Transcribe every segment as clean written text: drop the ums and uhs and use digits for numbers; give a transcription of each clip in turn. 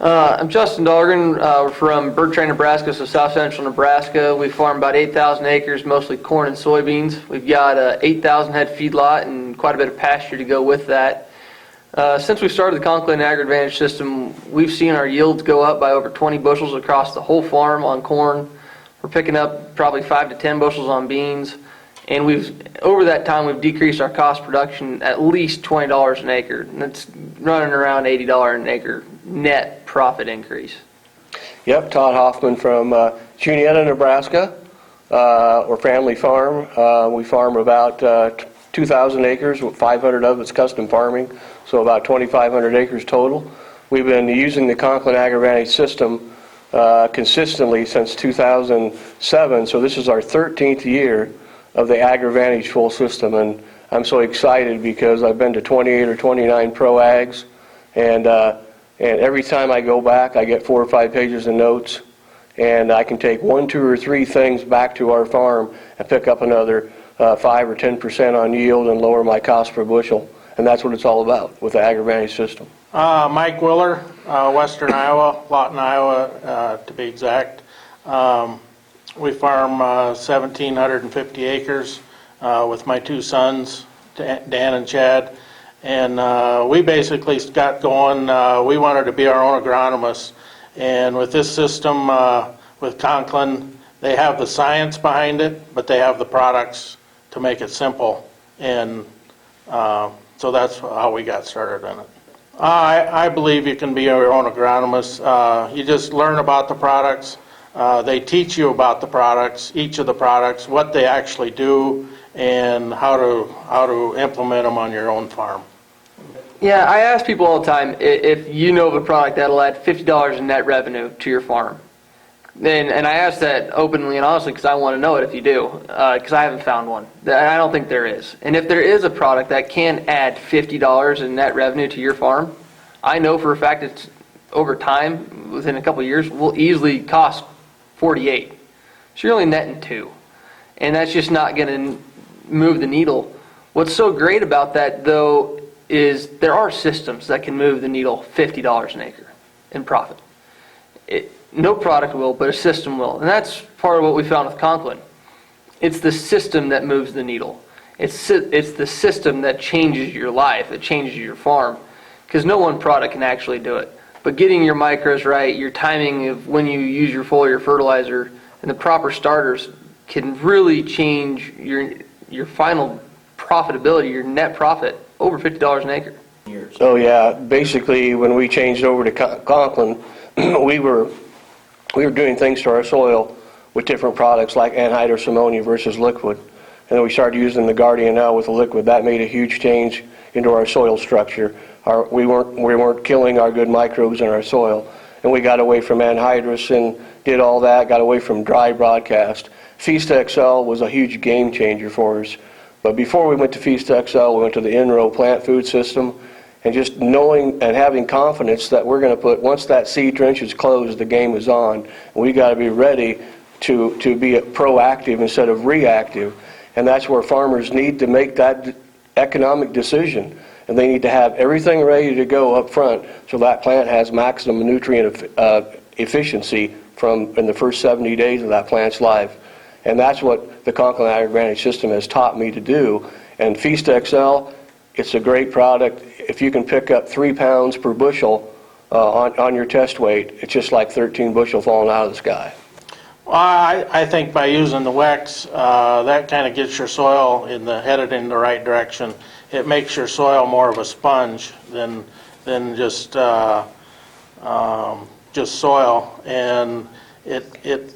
I'm Justin Dahlgren. We're from Bertrand, Nebraska, so south central Nebraska. We farm about 8,000 acres, mostly corn and soybeans. We've got a 8,000 head feedlot and quite a bit of pasture to go with that. Since we started the Conklin AgriAdvantage system, we've seen our yields go up by over 20 bushels across the whole farm on corn. We're picking up probably 5 to 10 bushels on beans. And over that time, we've decreased our cost of production at least $20 an acre. And that's running around $80 an acre net profit increase. Yep, Todd Hoffman from Juniata, Nebraska. We're a family farm. We farm about 2,000 acres, with 500 of it's custom farming, so about 2,500 acres total. We've been using the Conklin AgriAdvantage system consistently since 2007, so this is our 13th year of the AgriAdvantage full system, and I'm so excited because I've been to 28 or 29 pro ags, and every time I go back I get 4 or 5 pages of notes, and I can take 1, 2, or 3 things back to our farm and pick up another 5 or 10% on yield and lower my cost per bushel, and that's what it's all about with the AgriAdvantage system. Mike Willer, Western Iowa, Lawton, Iowa to be exact. We farm 1,750 acres with my 2 sons, Dan and Chad, and we basically got going. We wanted to be our own agronomists, and with this system, with Conklin, they have the science behind it, but they have the products to make it simple, and so that's how we got started in it. I believe you can be your own agronomist. You just learn about the products. They teach you about the products, each of the products, what they actually do, and how to implement them on your own farm. Yeah, I ask people all the time if you know of a product that'll add $50 in net revenue to your farm. And I ask that openly and honestly because I want to know it if you do, because I haven't found one. I don't think there is. And if there is a product that can add $50 in net revenue to your farm, I know for a fact it's over time, within a couple of years, will easily cost 48. So you're only netting 2. And that's just not going to move the needle. What's so great about that, though, is there are systems that can move the needle $50 an acre in profit. No product will, but a system will. And that's part of what we found with Conklin. It's the system that moves the needle. It's the system that changes your life, that changes your farm. Because no one product can actually do it. But getting your micros right, your timing of when you use your foliar fertilizer, and the proper starters can really change your final profitability, your net profit, over $50 an acre. Oh yeah, basically when we changed over to Conklin, we were doing things to our soil with different products like anhydrous ammonia versus liquid. And then we started using the Guardian now with the liquid. That made a huge change into our soil structure. We weren't killing our good microbes in our soil. And we got away from anhydrous and did all that, got away from dry broadcast. Feast XL was a huge game changer for us. But before we went to Feast XL, we went to the in-row plant food system, and just knowing and having confidence that we're going to put, once that seed trench is closed, the game is on. And we got to be ready to be proactive instead of reactive. And that's where farmers need to make that economic decision. And they need to have everything ready to go up front so that plant has maximum nutrient efficiency in the first 70 days of that plant's life. And that's what the Conklin AgriAdvantage system has taught me to do. And Feast XL, it's a great product. If you can pick up 3 pounds per bushel on your test weight, it's just like 13 bushel falling out of the sky. Well, I think by using the Wex, that kind of gets your soil headed in the right direction. It makes your soil more of a sponge than just soil, and it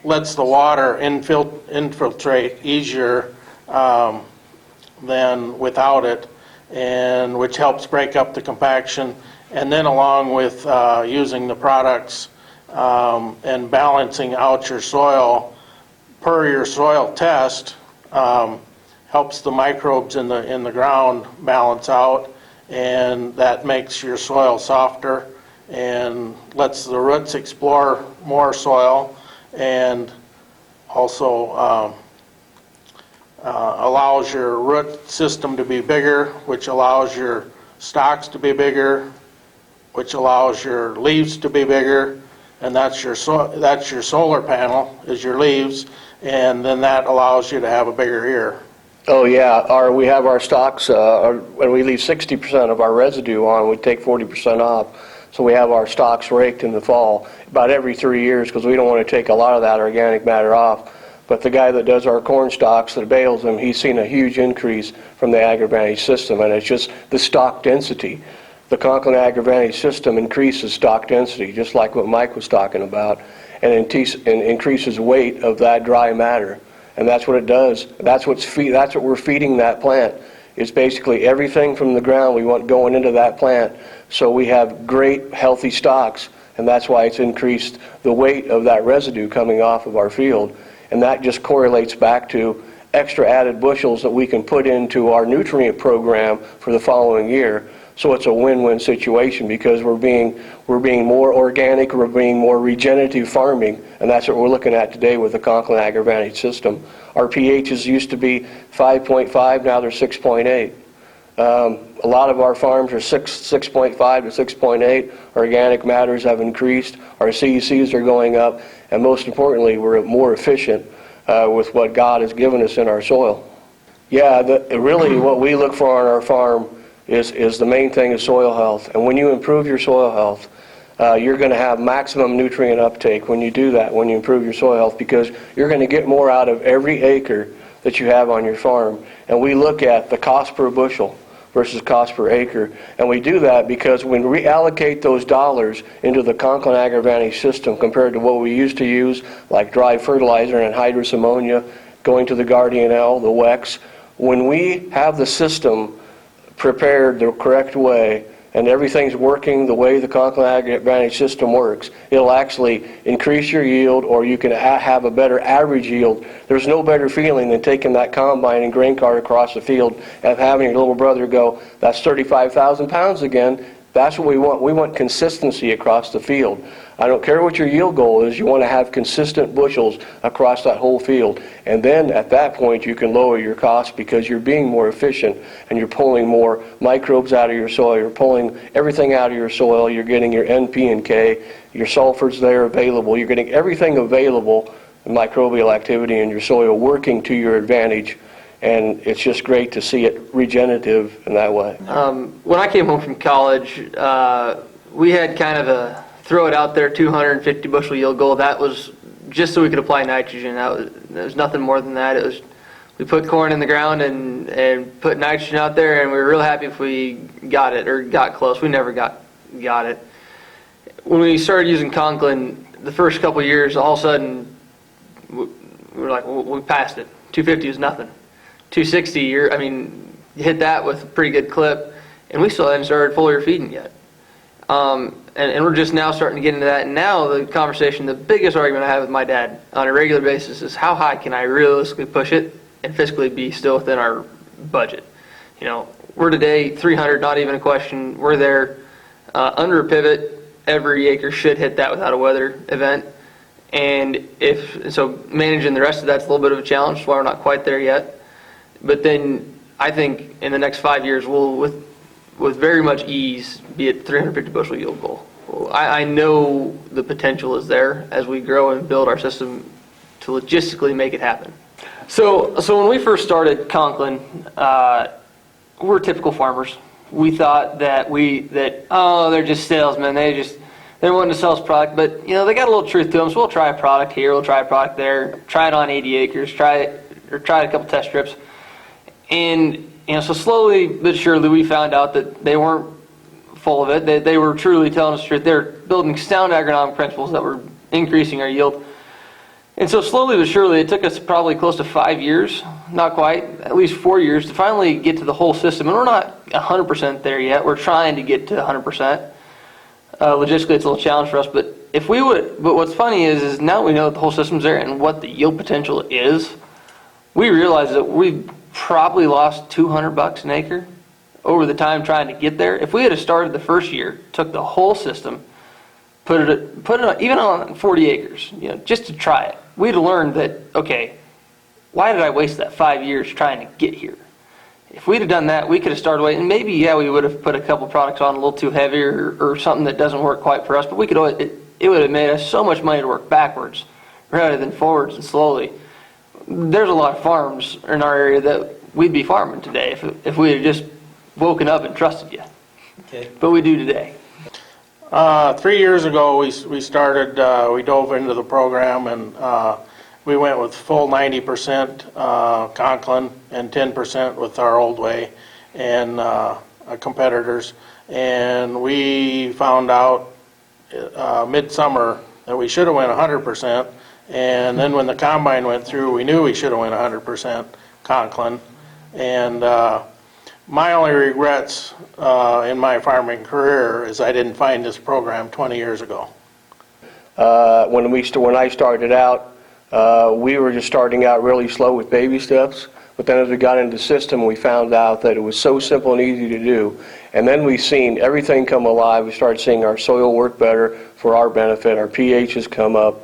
lets the water infiltrate easier than without it, and which helps break up the compaction. And then along with using the products and balancing out your soil per your soil test, helps the microbes in the ground balance out, and that makes your soil softer and lets the roots explore more soil, and also allows your root system to be bigger, which allows your stalks to be bigger, which allows your leaves to be bigger, and that's your solar panel, is your leaves, and then that allows you to have a bigger ear. Oh, yeah, we have our stalks, when we leave 60% of our residue on, we take 40% off. So we have our stalks raked in the fall about every 3 years because we don't want to take a lot of that organic matter off. But the guy that does our corn stalks, that bales them, he's seen a huge increase from the AgriVantage system, and it's just the stalk density. The Conklin AgriVantage system increases stalk density, just like what Mike was talking about, and increases weight of that dry matter. And that's what it does. That's what we're feeding that plant. It's basically everything from the ground we want going into that plant. So we have great, healthy stalks, and that's why it's increased the weight of that residue coming off of our field. And that just correlates back to extra added bushels that we can put into our nutrient program for the following year. So it's a win-win situation because we're being more organic, we're being more regenerative farming, and that's what we're looking at today with the Conklin AgriVantage system. Our pHs used to be 5.5, now they're 6.8. A lot of our farms are 6.5 to 6.8. Organic matters have increased, our CECs are going up, and most importantly, we're more efficient with what God has given us in our soil. Yeah, really what we look for on our farm is the main thing is soil health. And when you improve your soil health, you're going to have maximum nutrient uptake when you do that, when you improve your soil health, because you're going to get more out of every acre that you have on your farm. And we look at the cost per bushel versus cost per acre. And we do that because when we reallocate those dollars into the Conklin AgriVantage system compared to what we used to use, like dry fertilizer and anhydrous ammonia, going to the Guardian L, the WEX, when we have the system prepared the correct way and everything's working the way the Conklin AgriVantage system works, it'll actually increase your yield, or you can have a better average yield. There's no better feeling than taking that combine and grain cart across the field and having your little brother go, that's 35,000 pounds again. That's what we want. We want consistency across the field. I don't care what your yield goal is, you want to have consistent bushels across that whole field. And then at that point you can lower your costs because you're being more efficient and you're pulling more microbes out of your soil, you're pulling everything out of your soil, you're getting your NP and K, your sulfurs there available, you're getting everything available, microbial activity in your soil working to your advantage. And it's just great to see it regenerative in that way. When I came home from college, we had kind of a throw it out there 250 bushel yield goal. That was just so we could apply nitrogen. There was nothing more than that. It was, we put corn in the ground and put nitrogen out there, and we were real happy if we got it or got close. We never got it. When we started using Conklin, the first couple of years, all of a sudden we were like, well, we passed it. 250 is nothing. 260, you hit that with a pretty good clip, and we still hadn't started foliar feeding yet. And we're just now starting to get into that. And now the conversation, the biggest argument I have with my dad on a regular basis is how high can I realistically push it and fiscally be still within our budget. We're today 300, not even a question. We're there under a pivot. Every acre should hit that without a weather event. And so managing the rest of that's a little bit of a challenge, that's why we're not quite there yet. But then I think in the next 5 years, we'll, with very much ease, be at 350 bushel yield goal. I know the potential is there as we grow and build our system to logistically make it happen. So when we first started Conklin, we're typical farmers. We thought that they're just salesmen. They're wanting to sell us product, but they got a little truth to them. So we'll try a product here, we'll try a product there, try it on 80 acres, try a couple test strips. And so slowly but surely we found out that they weren't full of it. They were truly telling us the truth. They were building sound agronomic principles that were increasing our yield. And so slowly but surely it took us probably close to 5 years, not quite, at least 4 years to finally get to the whole system. And we're not 100% there yet. We're trying to get to 100%. Logistically it's a little challenge for us, but what's funny is now we know that the whole system's there and what the yield potential is. We realize that we've probably lost $200 an acre over the time trying to get there. If we had started the first year, took the whole system, put it on, even on 40 acres, just to try it, we'd have learned that, okay, why did I waste that 5 years trying to get here? If we'd have done that, we could have started away, and maybe, yeah, we would have put a couple products on a little too heavy or something that doesn't work quite for us, but we could always, it would have made us so much money to work backwards rather than forwards and slowly. There's a lot of farms in our area that we'd be farming today if we had just woken up and trusted you. Okay. But we do today. 3 years ago, we started, we dove into the program, and we went with full 90% Conklin and 10% with our old way and competitors. And we found out midsummer that we should have went 100%. And then when the combine went through, we knew we should have went 100% Conklin. And my only regrets in my farming career is I didn't find this program 20 years ago. When I started out, we were just starting out really slow with baby steps, but then as we got into the system, we found out that it was so simple and easy to do. And then we've seen everything come alive. We started seeing our soil work better for our benefit. Our pH has come up.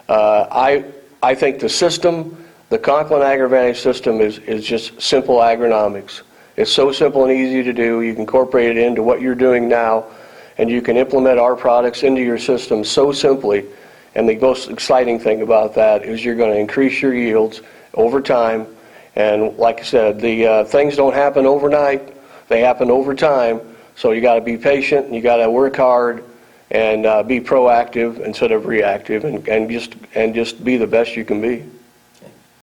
I think the system, the Conklin AgriVantage system, is just simple agronomics. It's so simple and easy to do. You can incorporate it into what you're doing now, and you can implement our products into your system so simply. And the most exciting thing about that is you're going to increase your yields over time. And like I said, the things don't happen overnight. They happen over time. So you got to be patient, and you got to work hard, and be proactive instead of reactive, and just be the best you can be.